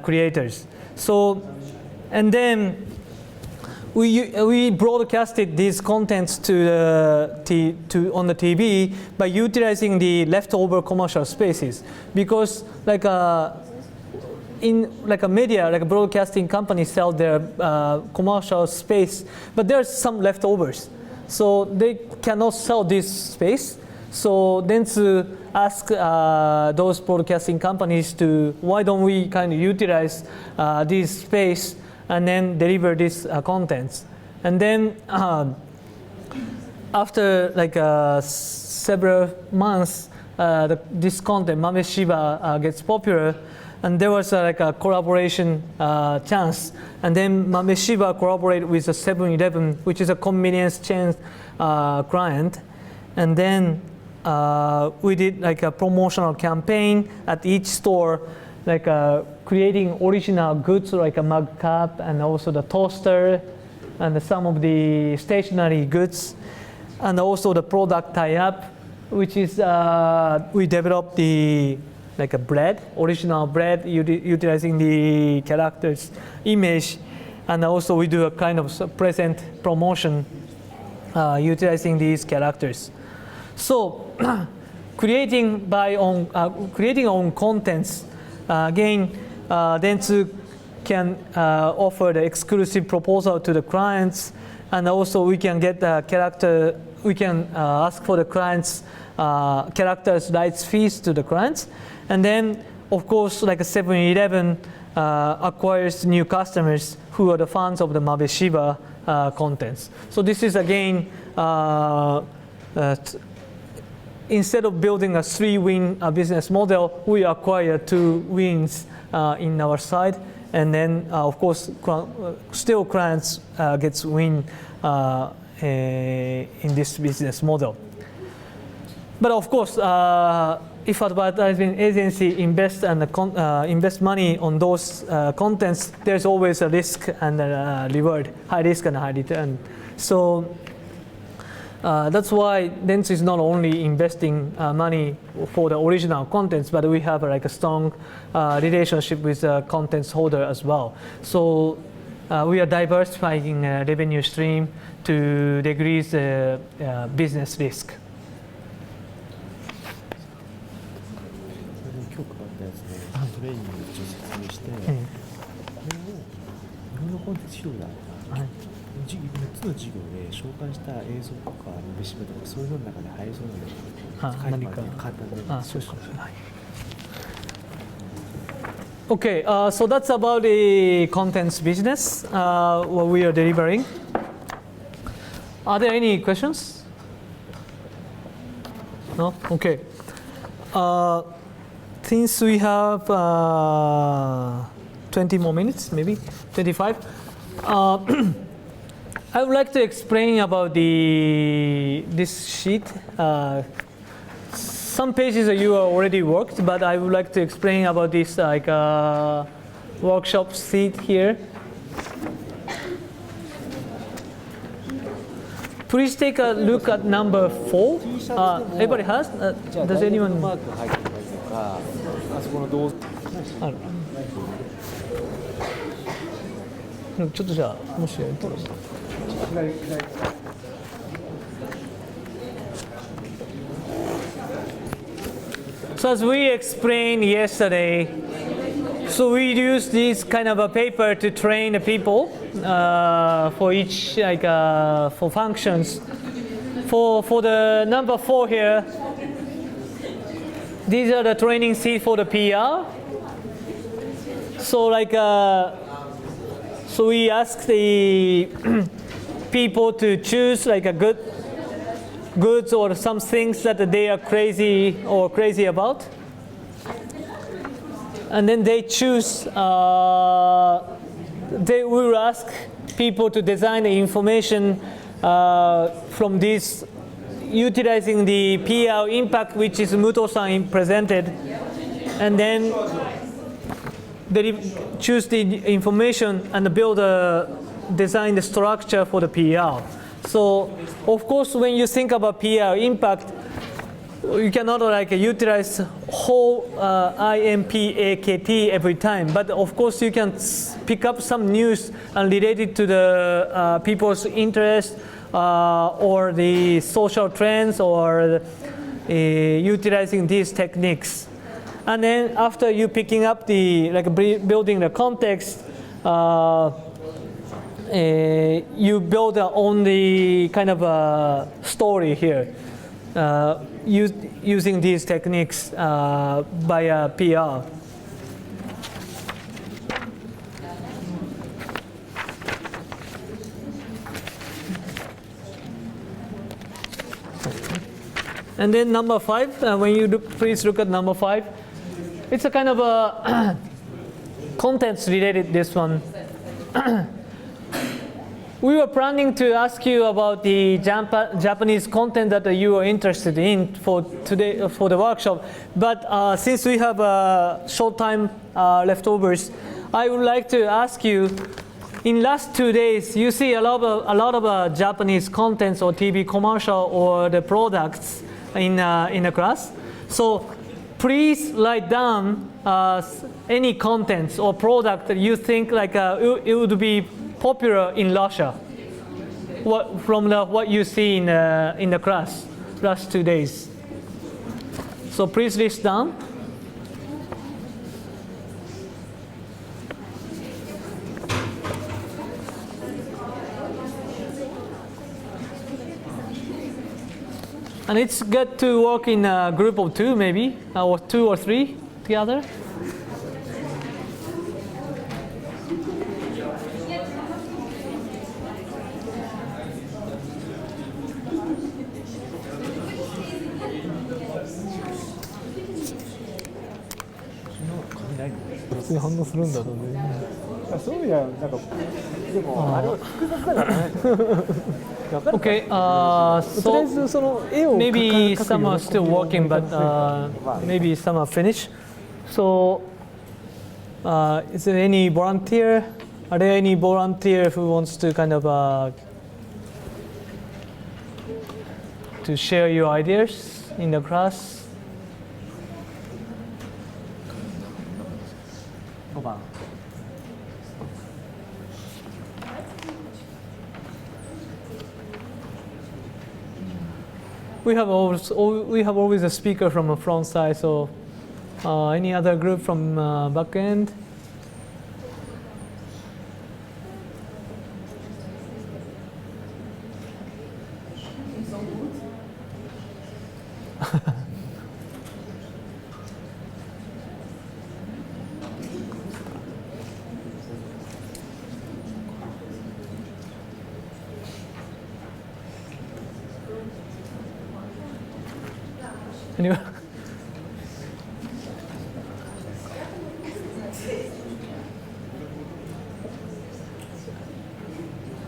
creators. So, and then we broadcasted these contents on the TV by utilizing the leftover commercial spaces, because in a media, like a broadcasting company sell their commercial space, but there's some leftovers, so they cannot sell this space. So then to ask those broadcasting companies to, why don't we kind of utilize this space and then deliver these contents. And then after several months, this content, Mameshiba, gets popular, and there was a collaboration chance. And then Mameshiba collaborated with a 7-Eleven, which is a convenience chain client. And then we did a promotional campaign at each store, creating original goods like a mug cup and also the toaster and some of the stationery goods, and also the product tie-up, which is we developed the a bread, original bread, utilizing the character's image, and also we do a kind of present promotion utilizing these characters. So creating own contents, again, Dentsu can offer the exclusive proposal to the clients, and also we can get the character. We can ask for the clients' characters' rights fees to the clients, and then of course, like a 7-Eleven acquires new customers who are the fans of the Mameshiba contents. So this is again. Instead of building a 3-win business model, we acquire 2 wins in our side, and then of course still clients gets win in this business model. But of course, if advertising agency invest money on those contents, there's always a risk and a reward, high risk and high return. So that's why Dentsu is not only investing money for the original contents, but we have a strong relationship with the contents holder as well. So we are diversifying revenue stream to decrease business risk. 今日配ったやつでトレーニングを説明して、これを日本のコンテンツ広げたら、6つの授業で紹介した映像とかレシピとかそういうの中で入りそうなので、何か簡単で。そうですね。Okay, so that's about the contents business, what we are delivering. Are there any questions? No? Okay. Since we have 20 more minutes, maybe 25, I would like to explain about this sheet. Some pages you already worked, but I would like to explain about this workshop seat here. Please take a look at number 4. Everybody has? じゃあ Does 大学 anyone? のマークが入ってたりとか、あそこの銅あるちょっとじゃあもしやると。So as we explained yesterday, so we use this kind of a paper to train the people for each for functions. For the number 4 here, these are the training seat for the PR. So so we ask the people to choose like a goods or some things that they are crazy about, and then they choose. They will ask people to design the information from this, utilizing the PR impact which is Muto-san presented, and then they choose the information and design the structure for the PR. So, of course, when you think about PR impact, you cannot utilize whole IMPAKT every time. But of course, you can pick up some news related to the people's interest or the social trends or utilizing these techniques. And then after you picking up the building the context. You build your own kind of a story here using these techniques by PR. And then number 5, when you please look at number 5, it's a kind of a contents related, this one. We were planning to ask you about the Japanese content that you are interested in for today for the workshop, but since we have short time leftovers, I would like to ask you. In last 2 days, you see a lot of Japanese contents or TV commercial or the products in the class. So please write down any contents or product that you think it would be popular in Russia. What you see in the class last 2 days. So please list down. And it's good to work in a group of 2 maybe, or 2 or 3 together. Okay, so maybe some are still working, but maybe some are finished. So, is there any volunteer? Are there any volunteer who wants to kind of to share your ideas in the class? 5番 We have always a speaker from a front side. So, any other group from back end? Anyone?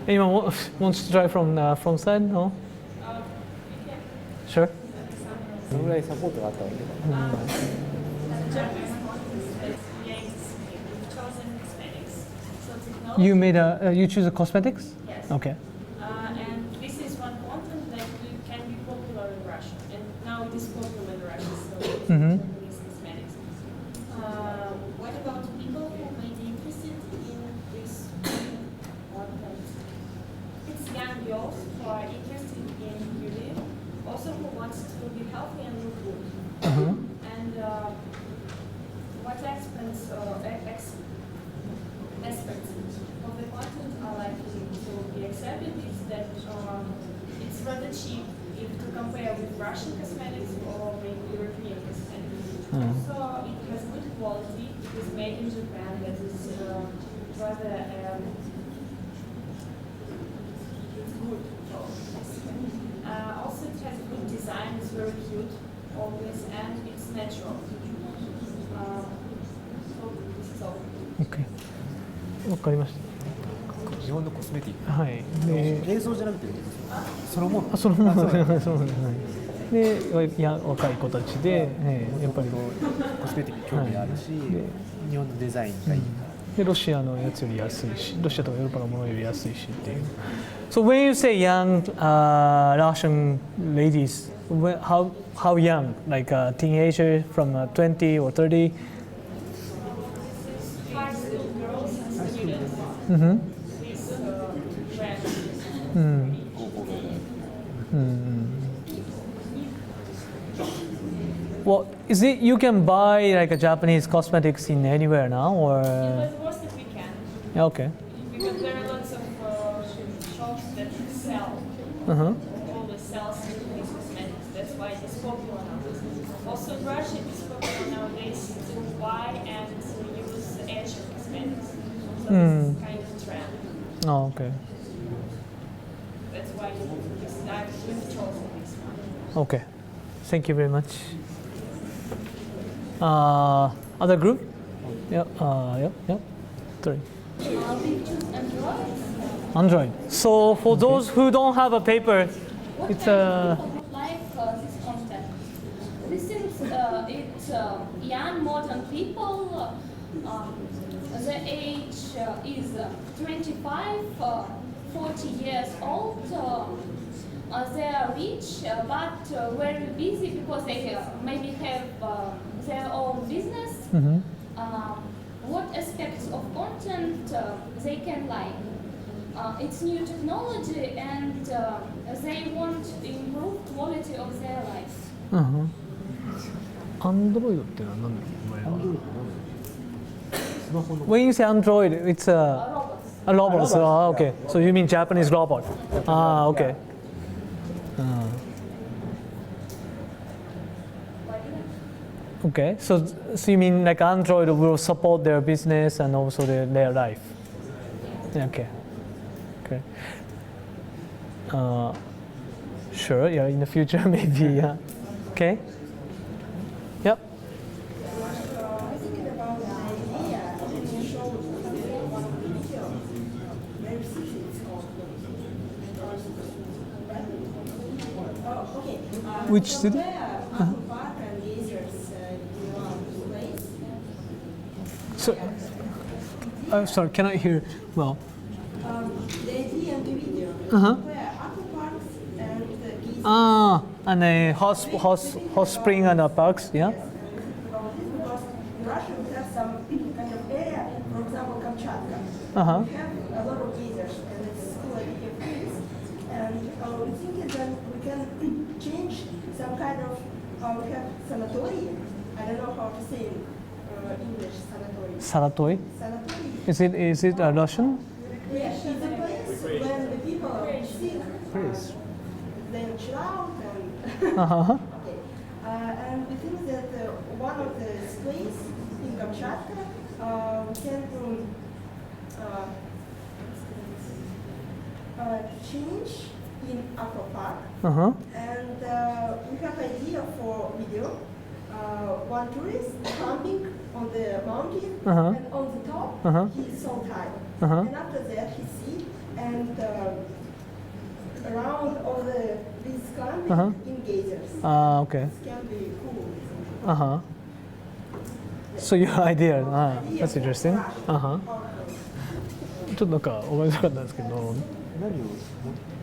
Anyone wants to try from the front side? No? Sure. そのぐらいサポートがあったわけだ。technology. You made you choose the cosmetics? Yes. Okay. And this is one content that can be popular in Russia, and now it is popular in Russia. So Japanese cosmetics. What about people who may be interested in this content? It's young girls who are interested in beauty, also who wants to be healthy and look good. And what aspects of the content are likely to be accepted is that it's rather cheap if to compare with Russian cosmetics or with European cosmetics. So it has good quality, it is made in Japan, that is rather it's good. Also it has good design, it's very cute, always, and it's natural. So this is all. Okay. わかりまし日本のコスメティック、た。はい。で、映像じゃなくてそのものそのものです。そうですね。で、若い子たちで、やっぱりコスメティック興味あるし、日本のデザインがいいから、でロシアのやつより安いし、ロシアとかヨーロッパのものより安いしっていう。So when you say young Russian ladies, how young? Like a teenager from 20 or 30? High school girls and students Mm-hmm. with brands. Well, is it you can buy like a Japanese cosmetics in anywhere now, or But most that we can, okay? because there are lots of shops that sell, always sells Japanese cosmetics. That's why it is popular nowadays. Also in Russia it is popular nowadays to buy and to use Asian cosmetics. So this is kind of trend. Oh, okay. That's why we've chosen this one. Okay. Thank you very much. Other group? Yeah. Yeah. Three. Android. So for those who don't have a paper, it's a. Like this content. This is it's young modern people. The age is 25, 40 years old. They are rich but very busy because they maybe have their own business. What aspects of content they can like? It's new technology and they want to improve quality of their life. Android ってのは何だっけ？When you say Android, it's a robot. Okay. So you mean Japanese robot? Okay. Okay. So you mean like Android will support their business and also their life? Okay. Okay. Sure. Yeah. In the future, maybe. Yeah. Okay. Yep. Which city? So, sorry, cannot hear well. The idea and the video where aqua parks and geese. And a hot spring and parks, yeah. Because in Russia we have some kind of area, for example, Kamchatka. We have a lot of geysers and it's full of trees. And we think that we can change some kind of, we have sanatorium. I don't know how to say in English, sanatorium. Saratoi. Sanatorium. Is it Russian? Yes, it's a place when the people are sick. Place. Then chill out and okay. And we think that one of the places in Kamchatka we can change in aqua park. And we have idea for video. One tourist camping on the mountain and on the top he's so tired. And after that he see and around all this camping in geysers. Okay. This can be cool. So your idea, that's interesting. ちょっとなんか分かりづらかったんですけど、何を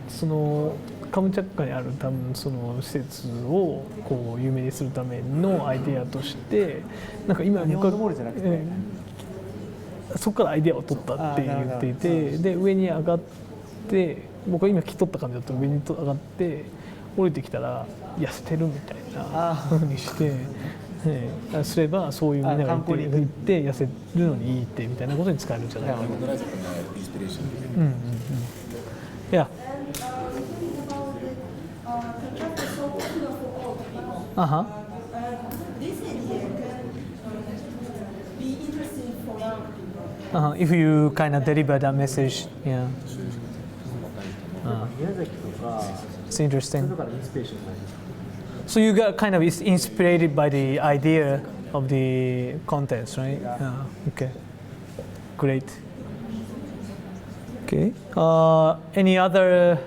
そのカムチャッカにある多分その施設をこう有名にするためのアイデアとして、なんか今日本のモールじゃなくて、そこからアイデアを取ったって言っていて、で上に上がって、僕は今来とった感じだと上に上がって降りてきたら痩せてるみたいな風にして、すればそういうみんなが行って痩せるのにいいってみたいなことに使えるんじゃないかな。Yeah. Uh-huh. This idea can be interesting for young people. If you kind of deliver that message, yeah. 宮崎とか It's そういう interesting. のからインスピレーションになります。 So you got kind of inspired by the idea of the contents, right? Okay. Great. Okay. Any other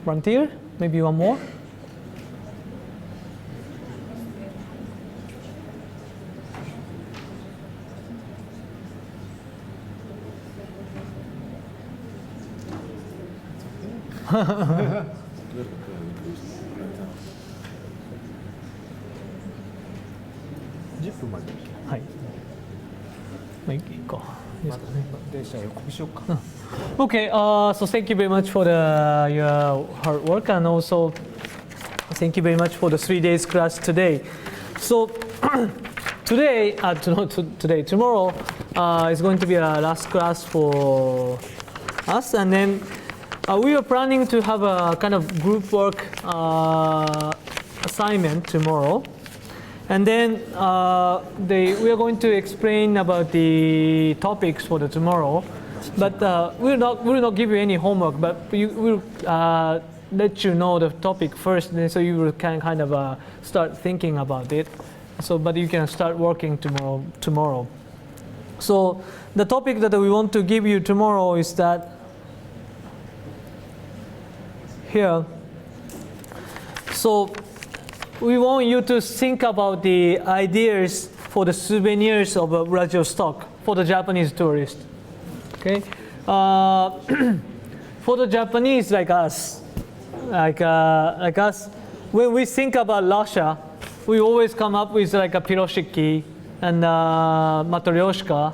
volunteer? Maybe one more? Okay, so thank you very much for your hard work, and also thank you very much for the 3 days class today. So tomorrow is going to be our last class for us, and then we are planning to have a kind of group work assignment tomorrow. And then we are going to explain about the topics for the tomorrow, but we will not give you any homework, but we will let you know the topic first, so you will kind of start thinking about it. So, but you can start working tomorrow. So the topic that we want to give you tomorrow is that here. So we want you to think about the ideas for the souvenirs of Vladivostok for the Japanese tourist. Okay, for the Japanese like us, when we think about Russia, we always come up with like a piroshiki and matryoshka,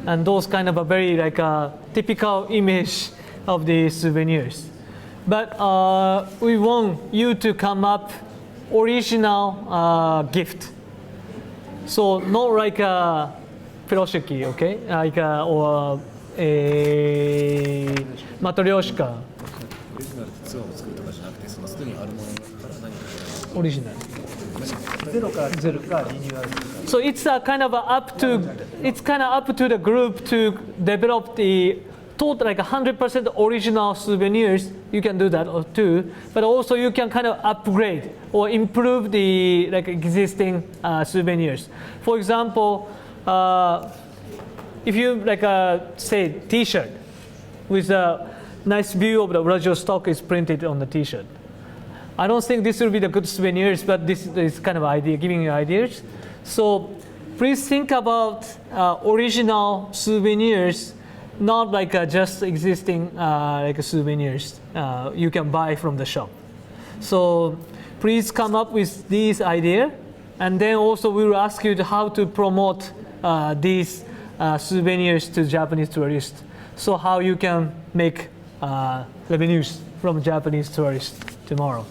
and those kind of a very like a typical image of the souvenirs. But we want you to come up original gift. So not like a piroshiki, okay? Like or a matryoshka. Original. So it's kind of up to the group to develop the like 100% original souvenirs. You can do that too, but also you can kind of upgrade or improve the like existing souvenirs. For example, if you like say T-shirt with a nice view of the Vladivostok is printed on the T-shirt. I don't think this will be the good souvenirs, but this is kind of idea, giving you ideas. So please think about original souvenirs. Not like just existing like souvenirs you can buy from the shop. So please come up with these ideas, and then also we will ask you how to promote these souvenirs to Japanese tourists. So how you can make revenues from Japanese tourists tomorrow.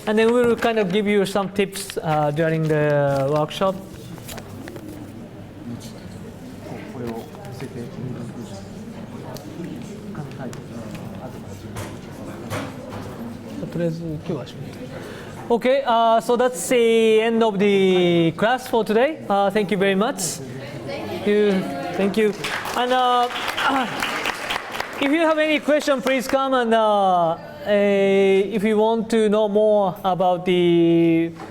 And then we will kind of give you some tips during the workshop. とりあえず今日は閉めて。Okay, so that's the end of the class for today. Thank you very much. Thank you. And if you have any question, please come. And if you want to know more about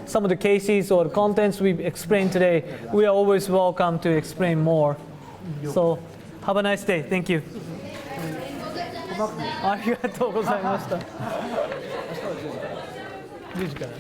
some of the cases or the contents we explained today, we are always welcome to explain more. So have a nice day. Thank you. ありがとうございました。10時から。